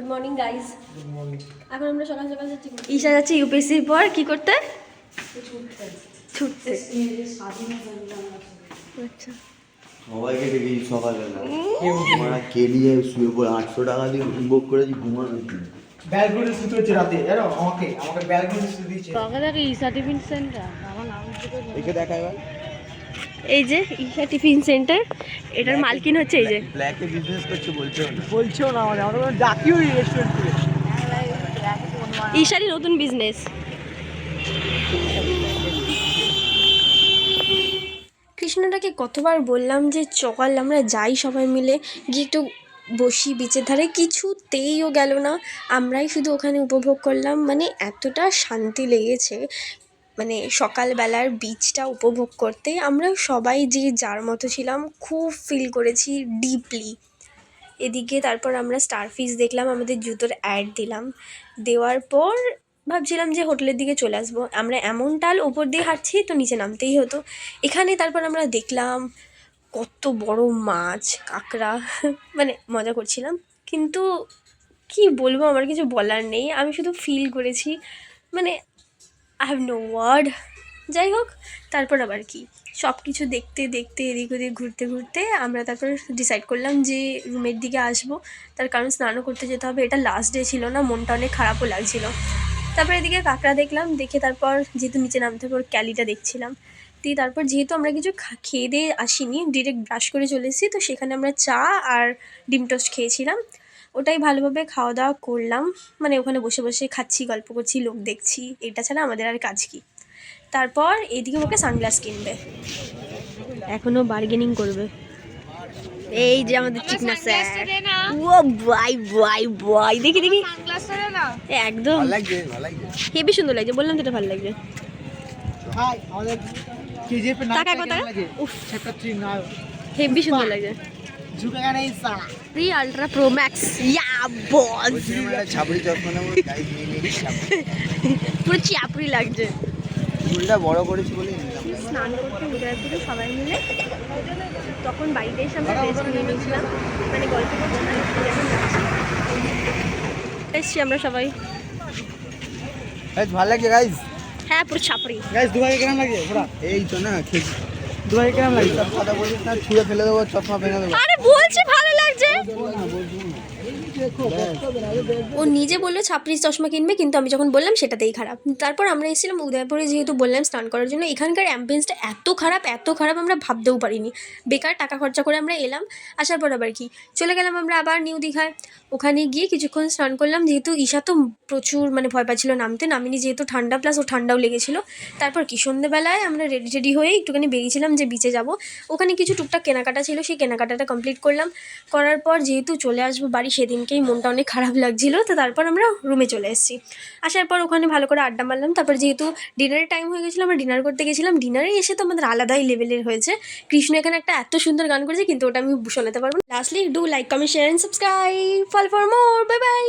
Good morning guys. এখন আমরা সকাল সকাল যাচ্ছি, ঈশা যাচ্ছে ইউপিএসসির পর কি করতে, ছুটতে। আচ্ছা, সবাইকে দেখি সকালবেলা আমরা কেলিয়ে শুয়ে পড়ে 800 টাকা দিয়ে বুক করেছি ঘুমানোর জন্য। ব্যালকনি শুতে হচ্ছে রাতে, জানো আমাকে ব্যালকনি শুতে দিয়েছে। কাকে দেখে ঈশা টিফিন সেন্টার, আমার নাম একে দেখা এবার এই যে ঈশা টিফিন সেন্টার, এটার মালকিন হচ্ছে এই যে ব্ল্যাকে বিজনেস করছে বলছেও না। বলছেও না আমাদের কোনো ডাকিও রেস্টুরেন্ট করে। ঈশারই নতুন বিজনেস। কৃষ্ণটাকে কতবার বললাম যে চল আমরা যাই সবাই মিলে গিয়ে একটু বসি বিচের ধারে, কিছুতেইও গেল না। আমরাই শুধু ওখানে উপভোগ করলাম, মানে এতটা শান্তি লেগেছে, মানে সকালবেলার বিচটা উপভোগ করতে। আমরা সবাই যে যার মতো ছিলাম, খুব ফিল করেছি ডিপলি। এদিকে তারপর আমরা স্টারফিশ দেখলাম, আমাদের জুতোর অ্যাড দিলাম, দেওয়ার পর ভাবছিলাম যে হোটেলের দিকে চলে আসবো। আমরা এমন টাল ওপর দিয়ে হাঁটছি তো নিচে নামতেই হতো। এখানে তারপর আমরা দেখলাম কত বড় মাছ, কাঁকড়া, মানে মজা করছিলাম। কিন্তু কি বলবো, আমার কিছু বলার নেই, আমি শুধু ফিল করেছি, মানে আই হ্যাভ নো ওয়ার্ড। যাই হোক, তারপর আবার কি, সব কিছু দেখতে দেখতে এদিক ওদিক ঘুরতে ঘুরতে আমরা তারপর ডিসাইড করলাম যে রুমের দিকে আসবো। তার কারণ স্নানও করতে যেতে হবে, এটা লাস্ট ডে ছিল না, মনটা অনেক খারাপও লাগছিল। তারপর এদিকে কাঁকড়া দেখলাম, দেখে তারপর যেহেতু নিচে নামতে হবে ওর ক্যালিটা দেখছিলাম। দিয়ে তারপর যেহেতু আমরা কিছু খেয়ে দিয়ে আসিনি, ডিরেক্ট ব্রাশ করে চলে এসেছি, তো সেখানে আমরা চা আর ডিম টোস্ট খেয়েছিলাম। ওটাই ভালোভাবে খাওয়া দাওয়া করলাম, মানে ওখানে বসে বসে খাচ্ছি, গল্প করছি, লোক দেখছি, এটা ছাড়া আমাদের আর কাজ কি। তারপর এদিকে ওকে সানগ্লাস কিনবে, এখনো বার্গেনিং করবে। এই যে আমাদের চিকনা স্যার, ও বাই বাই বাই, দেখি দেখি একদম ভালো লাগছে, ভালো লাগছে। হেবি সুন্দর লাগছে, বললাম তো এটা ভালো লাগছে। হাই আমাদের কেজিএফ এর নাম টাকা কত? উফ, চ্যাপ্টার 3 না হেবি সুন্দর লাগছে। ঝুঁকেগা নেই সালা। প্রি আলট্রা প্রো ম্যাক্স, ইয়া বস, বলছিলাম একটা ছাপড়ি চশমা নেবো, গাইজ নিয়ে নিয়েছি। পুরো চাপড়ি লাগছে। চুলটা বড় করেছি বলে নিলাম। স্নান করতে উদয়পুরে সবাই মিলে, তখন বাড়িতে এসে আমরা রেস্ট নিয়ে নিয়েছিলাম, মানে গল্প করতে না, এখন যাচ্ছি। এসছি আমরা সবাই, গাইজ ভালো লাগছে গাইজ। হ্যাঁ পুরো ছাপড়ি। গাইস দুবাই কেমন লাগে পুরা? এই তো না খেয়েছি। দুবাই কেমন লাগে? সব কথা বলিস না, ছুঁড়ে ফেলে দেবো, চশমা ভেঙে দেবো। আরে বলছি ভালো লাগছে, ও নিজে বললো ছাপড়ির চশমা কিনবে, কিন্তু আমি যখন বললাম সেটাতেই খারাপ। তারপর আমরা এসেছিলাম উদয়পুরে, যেহেতু বললাম স্নান করার জন্য। এখানকার অ্যাম্বিয়েন্সটা এত খারাপ, এত খারাপ, আমরা ভাবতেও পারিনি। বেকার টাকা খরচা করে আমরা এলাম, আসার পর আবার কি চলে গেলাম আমরা আবার নিউ দীঘায়। ওখানে গিয়ে কিছুক্ষণ স্নান করলাম, যেহেতু ঈশা তো প্রচুর মানে ভয় পাচ্ছিল নামতে, নামিনি যেহেতু ঠান্ডা, প্লাস ও ঠান্ডাও লেগেছিলো। তারপর কি সন্ধ্যেবেলায় আমরা রেডি টেডি হয়ে একটুখানি বেরিয়েছিলাম যে বিচে যাব। ওখানে কিছু টুকটাক কেনাকাটা ছিল, সেই কেনাকাটাটা কমপ্লিট করলাম। করার পর যেহেতু চলে আসবো বাড়ি, সেদিনকেই মনটা অনেক খারাপ লাগছিলো, তো তারপর আমরা রুমে চলে এসেছি। আসার পর ওখানে ভালো করে আড্ডা মারলাম। তারপর যেহেতু ডিনারের টাইম হয়ে গেছিলো, আমরা ডিনার করতে গেছিলাম। ডিনারে এসে তো আমাদের আলাদাই লেভেলের হয়েছে। কৃষ্ণ এখানে একটা এত সুন্দর গান করেছে, কিন্তু ওটা আমি শোনাতে পারবো না। Lastly do like, comment, share and subscribe for more. Bye bye.